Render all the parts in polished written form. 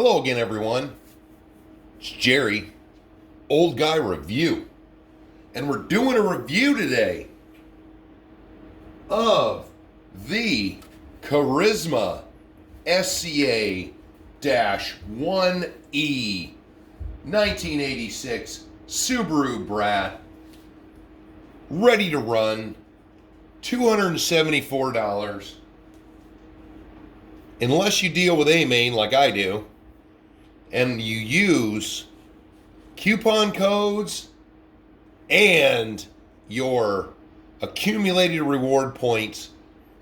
Hello again, everyone. It's Jerry, Old Guy Review. And we're doing a review today of the Carisma SCA-1E 1986 Subaru Brat. Ready to run, $274. Unless you deal with A-Main like I do, and you use coupon codes and your accumulated reward points,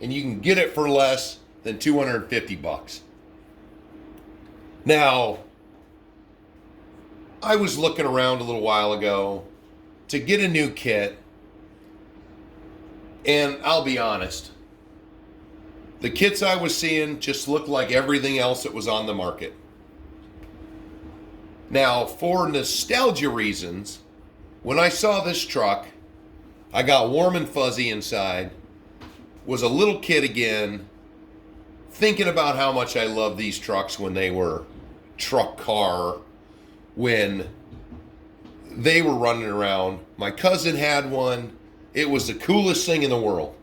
and you can get it for less than $250. Now, I was looking around a little while ago to get a new kit, and I'll be honest, the kits I was seeing just looked like everything else that was on the market. Now, for nostalgia reasons, when I saw this truck, I got warm and fuzzy inside, was a little kid again, thinking about how much I loved these trucks when they were truck car, when they were running around. My cousin had one. It was the coolest thing in the world.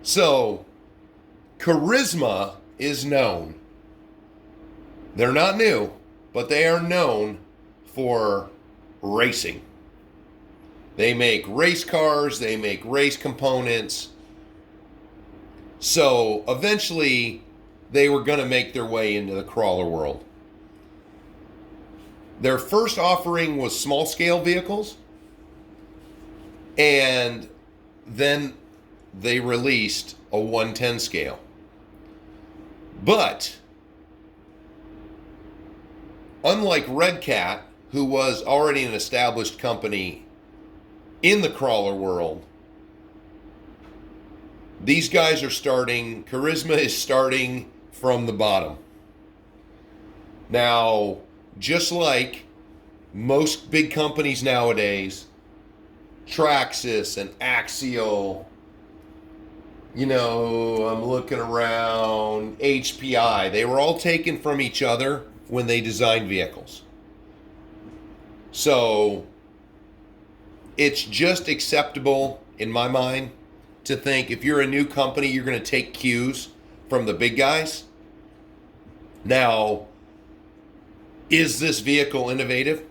So, Carisma is known. They're not new, but they are known for racing. They make race cars, they make race components. So, eventually, they were going to make their way into the crawler world. Their first offering was small scale vehicles, and then they released a 110 scale. But unlike Red Cat, who was already an established company in the crawler world, these guys are starting, Carisma is starting from the bottom. Now, just like most big companies nowadays, Traxxas and Axial, I'm looking around, HPI, they were all taken from each other when they designed vehicles. So it's just acceptable in my mind to think if you're a new company, you're going to take cues from the big guys. Now, is this vehicle innovative?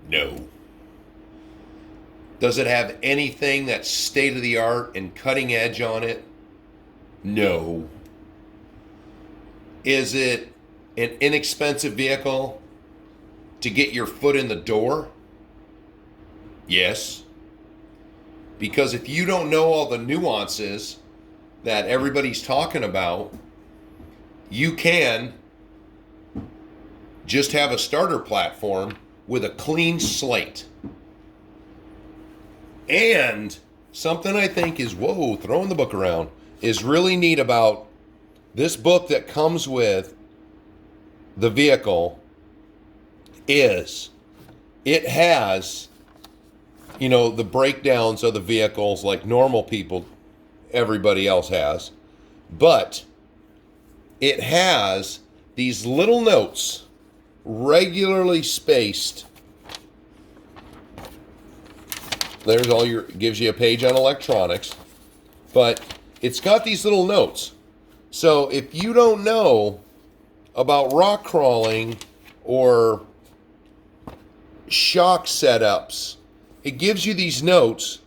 No. Does it have anything that's state of the art and cutting edge on it? No. Is it an inexpensive vehicle to get your foot in the door? Yes. Because if you don't know all the nuances that everybody's talking about, you can just have a starter platform with a clean slate. And something I think is, throwing the book around, is really neat about this book that comes with the vehicle is it has, the breakdowns of the vehicles like normal people, everybody else has, but it has these little notes regularly spaced. There's gives you a page on electronics, but it's got these little notes. So if you don't know about rock crawling or shock setups, it gives you these notes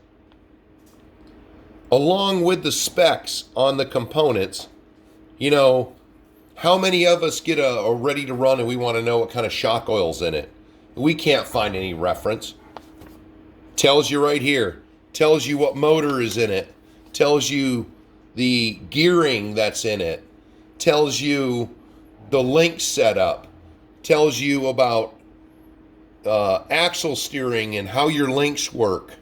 along with the specs on the components. How many of us get a ready to run and we want to know what kind of shock oil's in it? We can't find any reference. Tells you right here. Tells you what motor is in it. Tells you the gearing that's in it. Tells you the link setup. Tells you about axle steering and how your links work.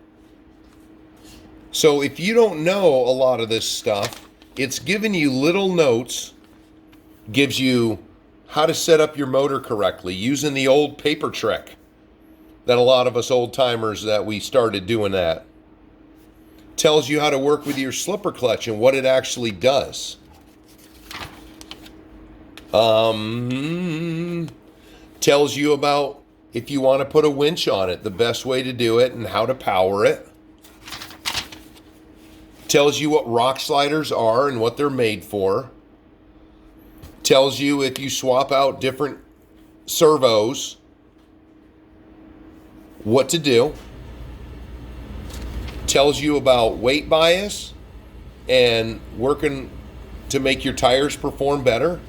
So if you don't know a lot of this stuff, it's giving you little notes, gives you how to set up your motor correctly using the old paper trick that a lot of us old timers that we started doing that. Tells you how to work with your slipper clutch and what it actually does. Tells you about if you want to put a winch on it, the best way to do it and how to power it. Tells you what rock sliders are and what they're made for. Tells you if you swap out different servos, what to do. Tells you about weight bias and working to make your tires perform better.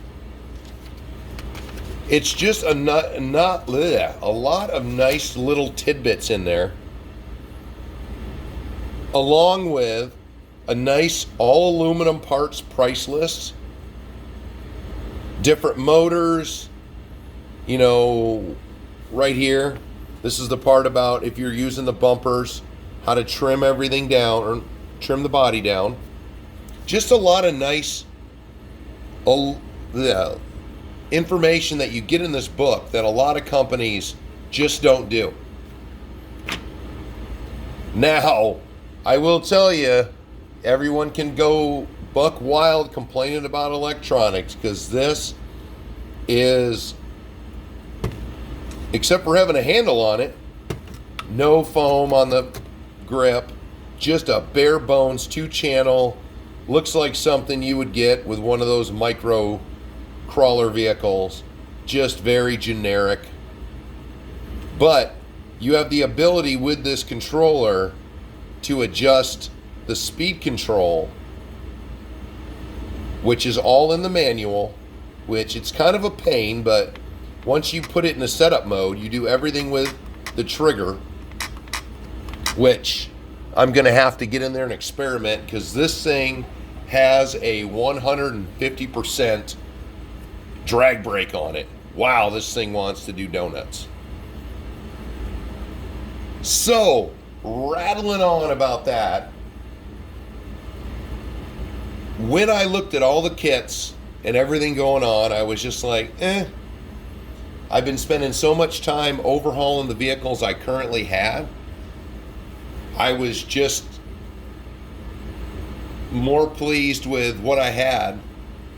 It's just a lot of nice little tidbits in there, along with a nice all aluminum parts price list, different motors, right here. This is the part about if you're using the bumpers, how to trim everything down or trim the body down. Just a lot of nice information that you get in this book that a lot of companies just don't do. Now, I will tell you, everyone can go buck wild complaining about electronics, because this is, except for having a handle on it, no foam on the grip, just a bare bones 2-channel, looks like something you would get with one of those micro crawler vehicles, just very generic. But you have the ability with this controller to adjust the speed control, which is all in the manual, which it's kind of a pain, but once you put it in the setup mode, you do everything with the trigger, which I'm going to have to get in there and experiment, because this thing has a 150% drag brake on it. Wow, this thing wants to do donuts. So, rattling on about that, when I looked at all the kits and everything going on, I was just like, I've been spending so much time overhauling the vehicles I currently had. I was just more pleased with what I had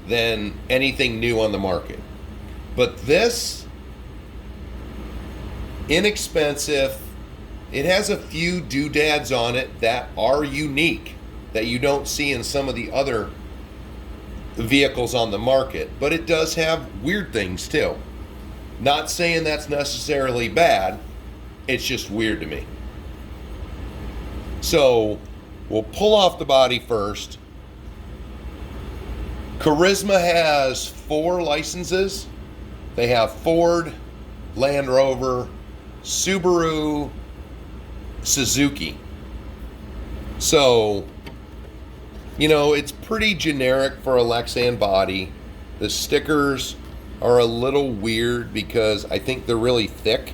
than anything new on the market. But this, inexpensive, it has a few doodads on it that are unique that you don't see in some of the other vehicles on the market, but it does have weird things too. Not saying that's necessarily bad, it's just weird to me. So we'll pull off the body first. Carisma has 4 licenses. They have Ford, Land Rover, Subaru, Suzuki. So, it's pretty generic for a Lexan body. The stickers are a little weird because I think they're really thick.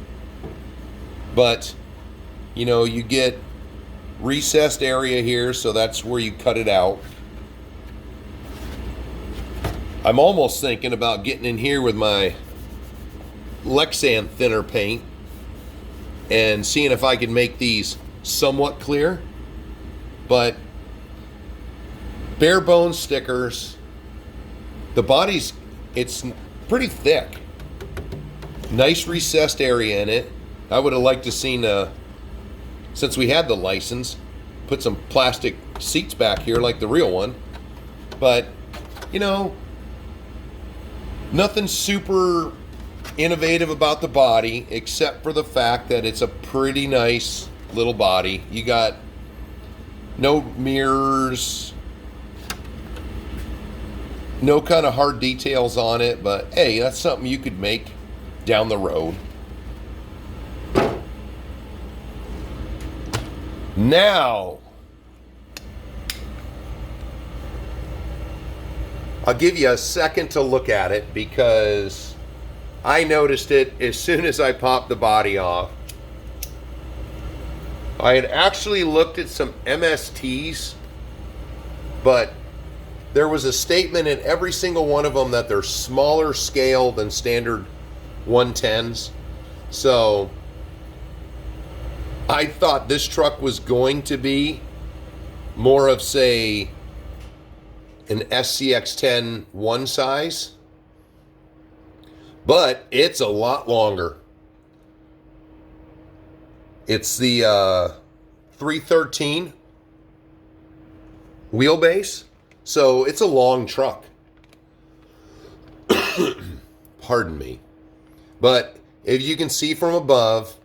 But, you get recessed area here, so that's where you cut it out. I'm almost thinking about getting in here with my Lexan thinner paint and seeing if I can make these somewhat clear. But bare bones stickers. The body's, it's pretty thick. Nice recessed area in it. I would have liked to seen, since we had the license, put some plastic seats back here like the real one. But, nothing super innovative about the body, except for the fact that it's a pretty nice little body. You got no mirrors, no kind of hard details on it, but hey, that's something you could make down the road. Now, I'll give you a second to look at it because I noticed it as soon as I popped the body off. I had actually looked at some MSTs, but there was a statement in every single one of them that they're smaller scale than standard 110s. So I thought this truck was going to be more of, say, an SCX-10 one size, but it's a lot longer. It's the 313 wheelbase, so it's a long truck. Pardon me. But if you can see from above,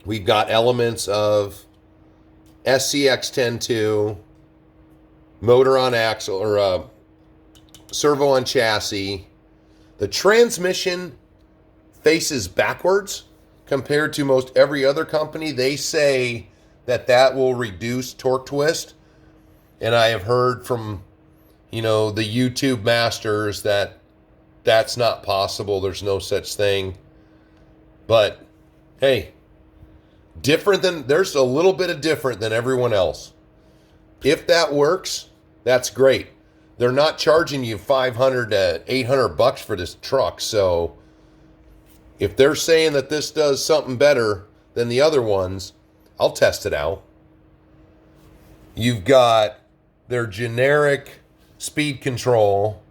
we've got elements of SCX-102, motor on axle, or servo on chassis. The transmission faces backwards compared to most every other company. They say that that will reduce torque twist. And I have heard from, the YouTube masters that that's not possible. There's no such thing. But hey, there's a little bit of different than everyone else. If that works, that's great. They're not charging you $500 to $800 for this truck. So if they're saying that this does something better than the other ones, I'll test it out. You've got their generic speed control.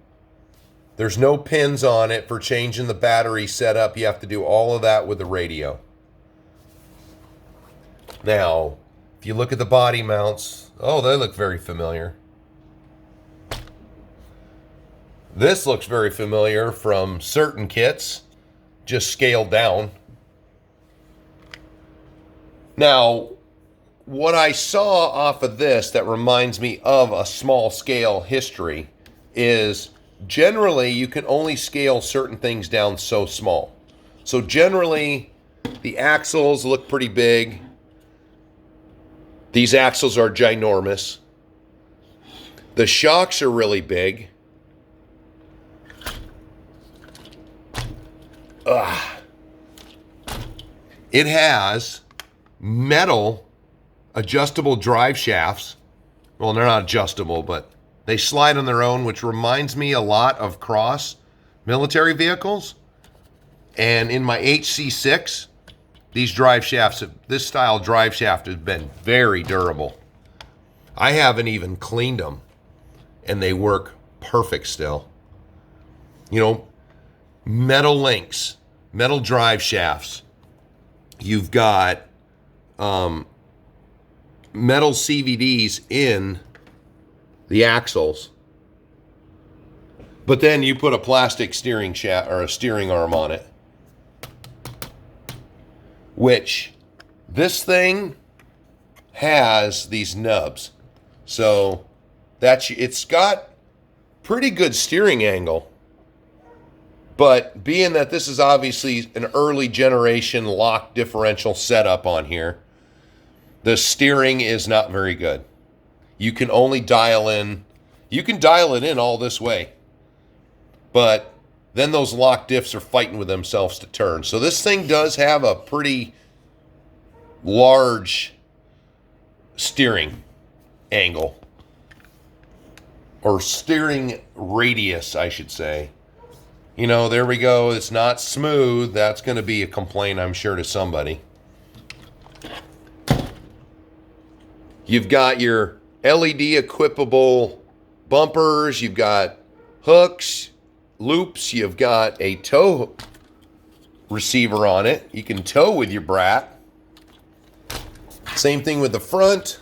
There's no pins on it for changing the battery setup. You have to do all of that with the radio. Now, if you look at the body mounts, they look very familiar. This looks very familiar from certain kits, just scaled down. Now, what I saw off of this that reminds me of a small scale history is generally you can only scale certain things down so small. So generally the axles look pretty big. These axles are ginormous. The shocks are really big. It has metal adjustable drive shafts. Well, they're not adjustable, but they slide on their own, which reminds me a lot of cross military vehicles. And in my HC6, this style drive shaft has been very durable. I haven't even cleaned them, and they work perfect still. Metal links, metal drive shafts. You've got metal CVDs in the axles, but then you put a plastic steering shaft or a steering arm on it, which this thing has these nubs, so it's got pretty good steering angle. But being that this is obviously an early generation lock differential setup on here, the steering is not very good. You can only dial it in all this way. But then those lock diffs are fighting with themselves to turn. So this thing does have a pretty large steering angle. Or steering radius, I should say. There we go. It's not smooth. That's going to be a complaint, I'm sure, to somebody. You've got your LED equipable bumpers. You've got hooks, loops. You've got a tow receiver on it. You can tow with your brat. Same thing with the front.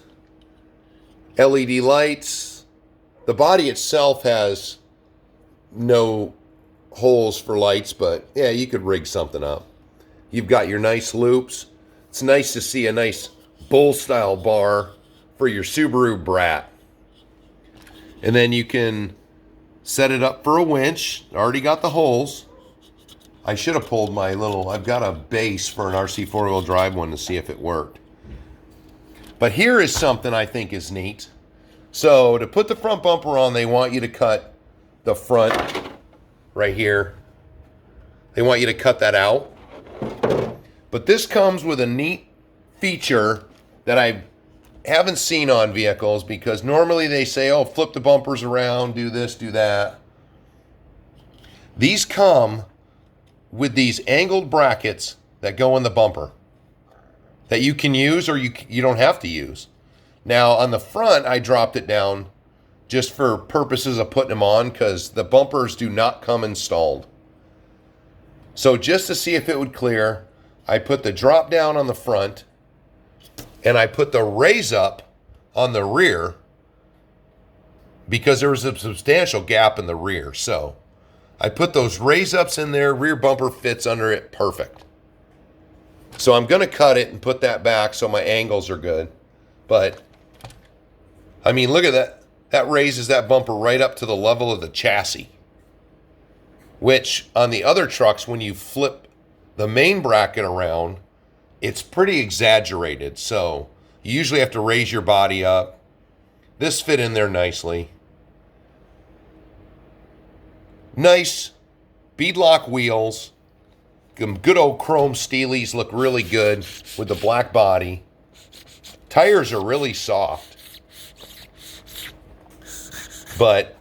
LED lights. The body itself has no holes for lights, but yeah, you could rig something up. You've got your nice loops. It's nice to see a nice bull style bar for your Subaru Brat. And then you can set it up for a winch. Already got the holes. I should have pulled I've got a base for an RC four-wheel drive one to see if it worked. But here is something I think is neat. So to put the front bumper on, they want you to cut the front right here. They want you to cut that out. But this comes with a neat feature that I haven't seen on vehicles, because normally they say, flip the bumpers around, do this, do that. These come with these angled brackets that go in the bumper that you can use or you don't have to use. Now on the front, I dropped it down just for purposes of putting them on, because the bumpers do not come installed. So just to see if it would clear, I put the drop down on the front and I put the raise up on the rear because there was a substantial gap in the rear. So I put those raise ups in there, rear bumper fits under it perfect. So I'm going to cut it and put that back so my angles are good. But, I mean, look at that. That raises that bumper right up to the level of the chassis. Which, on the other trucks, when you flip the main bracket around, it's pretty exaggerated. So you usually have to raise your body up. This fit in there nicely. Nice beadlock wheels. Good old chrome steelies look really good with the black body. Tires are really soft. But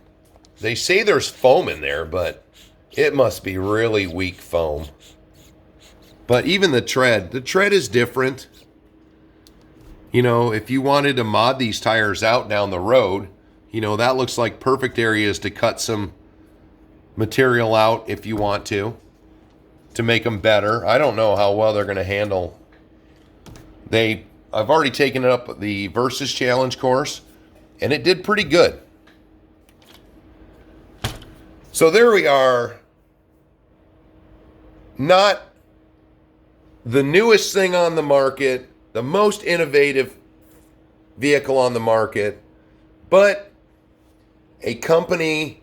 they say there's foam in there, but it must be really weak foam. But even the tread is different. You know, if you wanted to mod these tires out down the road, you know, that looks like perfect areas to cut some material out if you want to make them better. I don't know how well they're going to handle. I've already taken it up the Versus Challenge course, and it did pretty good. So there we are. Not the newest thing on the market, the most innovative vehicle on the market, but a company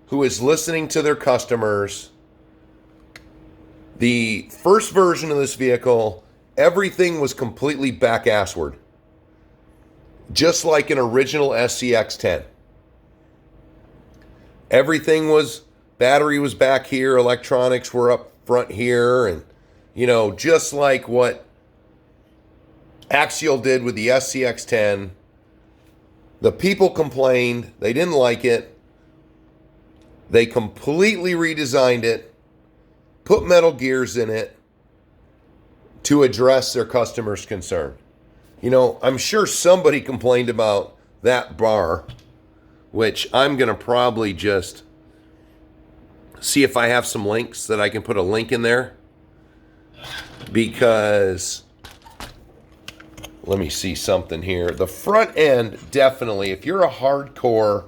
who is listening to their customers. The first version of this vehicle, everything was completely back-assward, just like an original SCX-10. Everything was, battery was back here, electronics were up front here, and, you know, just like what Axial did with the SCX-10. The people complained, they didn't like it. They completely redesigned it, put metal gears in it to address their customers' concern. You know, I'm sure somebody complained about that bar, which I'm going to probably just see if I have some links that I can put a link in there. Because, let me see something here. The front end, definitely, if you're a hardcore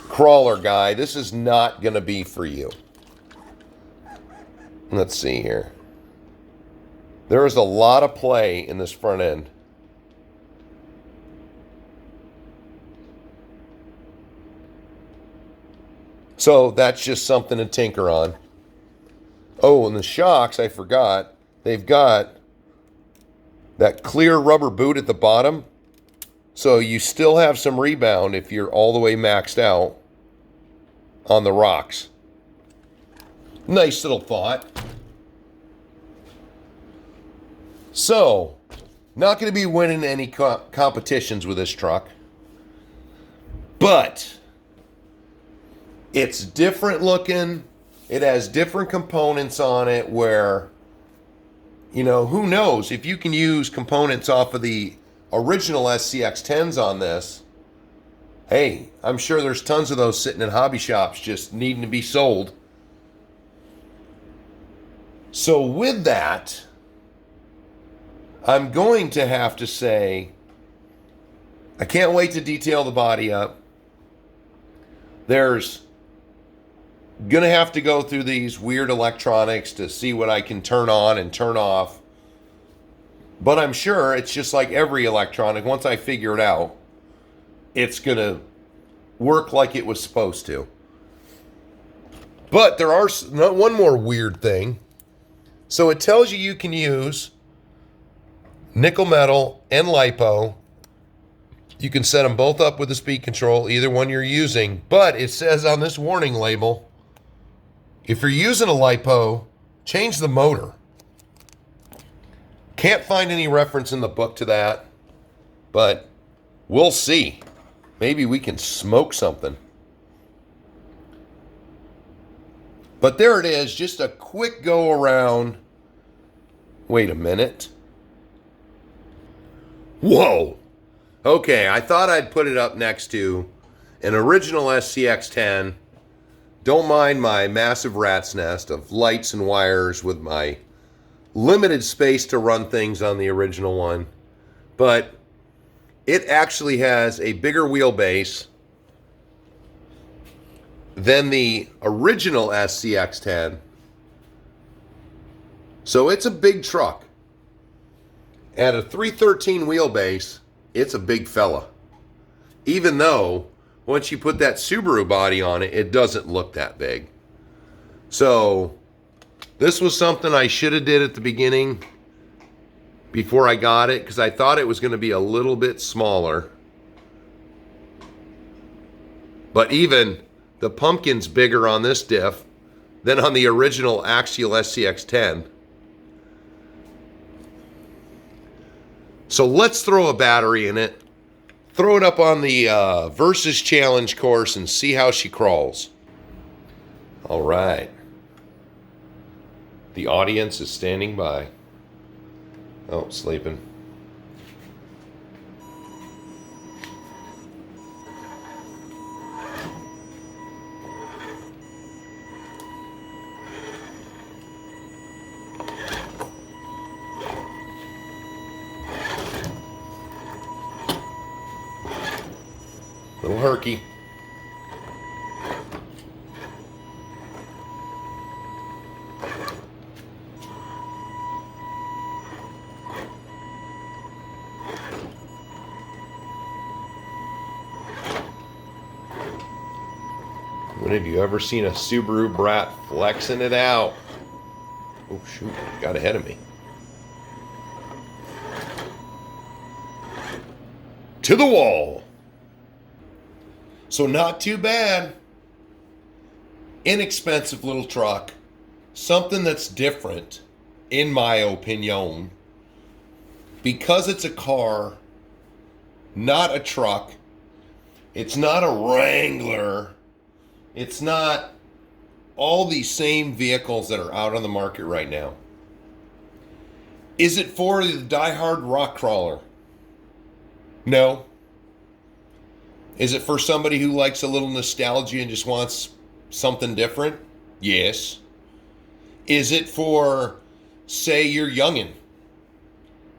crawler guy, this is not going to be for you. Let's see here. There is a lot of play in this front end. So that's just something to tinker on. Oh, and the shocks, I forgot. They've got that clear rubber boot at the bottom. So you still have some rebound if you're all the way maxed out on the rocks. Nice little thought. So, not going to be winning any competitions with this truck. But it's different looking. It has different components on it where, you know, who knows if you can use components off of the original SCX-10s on this. Hey, I'm sure there's tons of those sitting in hobby shops just needing to be sold. So with that, I'm going to have to say, I can't wait to detail the body up. There's going to have to go through these weird electronics to see what I can turn on and turn off. But I'm sure it's just like every electronic. Once I figure it out, it's going to work like it was supposed to. But there are one more weird thing. So it tells you can use nickel metal and lipo. You can set them both up with the speed control, either one you're using. But it says on this warning label, if you're using a lipo, change the motor. Can't find any reference in the book to that, but we'll see. Maybe we can smoke something. But there it is, just a quick go around. Wait a minute. Whoa. Okay, I thought I'd put it up next to an original SCX-10, Don't mind my massive rat's nest of lights and wires with my limited space to run things on the original one. But it actually has a bigger wheelbase than the original SCX-10. So it's a big truck. At a 313 wheelbase, it's a big fella. Even though, once you put that Subaru body on it, it doesn't look that big. So, this was something I should have did at the beginning before I got it, because I thought it was going to be a little bit smaller. But even the pumpkin's bigger on this diff than on the original Axial SCX-10. So let's throw a battery in it, throw it up on the Versus Challenge course, and see how she crawls. All right. The audience is standing by. Oh, sleeping. Little herky. When have you ever seen a Subaru Brat flexing it out? Oh shoot, got ahead of me. To the wall. So not too bad. Inexpensive little truck. Something that's different, in my opinion. Because it's a car, not a truck. It's not a Wrangler. It's not all these same vehicles that are out on the market right now. Is it for the diehard rock crawler? No. Is it for somebody who likes a little nostalgia and just wants something different? Yes. Is it for, say, your youngin'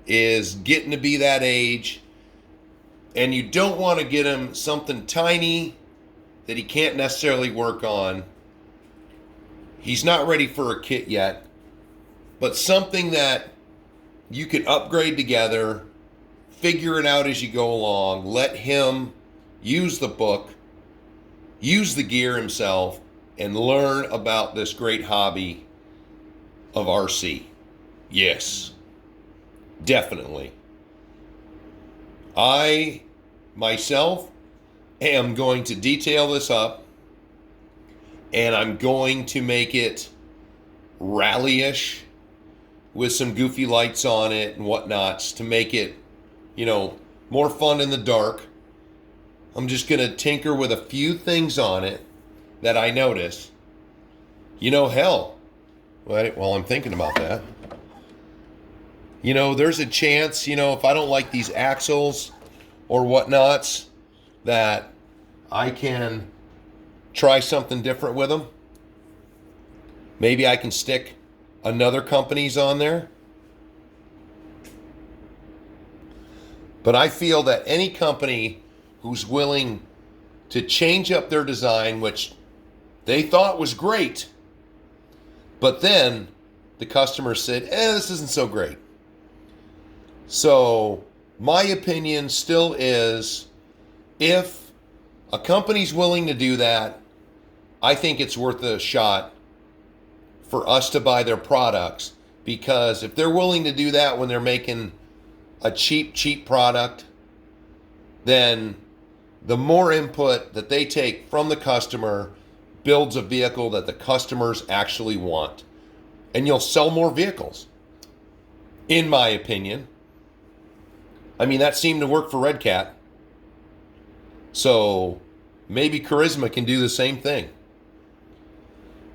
is getting to be that age and you don't want to get him something tiny that he can't necessarily work on? He's not ready for a kit yet, but something that you can upgrade together, figure it out as you go along, let him use the book, use the gear himself, and learn about this great hobby of RC. Yes, definitely. I, myself, am going to detail this up, and I'm going to make it rally-ish with some goofy lights on it and whatnots to make it, more fun in the dark. I'm just going to tinker with a few things on it that I notice. Hell, while I'm thinking about that, there's a chance, if I don't like these axles or whatnots, that I can try something different with them. Maybe I can stick another company's on there. But I feel that any company who's willing to change up their design, which they thought was great, but then the customer said, this isn't so great. So my opinion still is, if a company's willing to do that, I think it's worth a shot for us to buy their products, because if they're willing to do that when they're making a cheap product, then the more input that they take from the customer builds a vehicle that the customers actually want. And you'll sell more vehicles, in my opinion. I mean, that seemed to work for Red Cat. So maybe Carisma can do the same thing.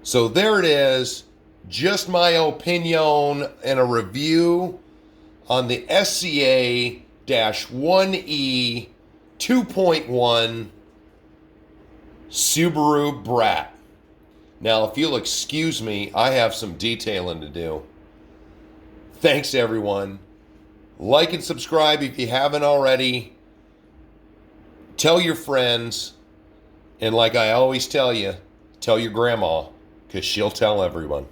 So there it is. Just my opinion and a review on the SCA-1E 2.1 Subaru Brat. Now, if you'll excuse me, I have some detailing to do. Thanks, everyone. Like and subscribe if you haven't already. Tell your friends. And like I always tell you, tell your grandma, because she'll tell everyone.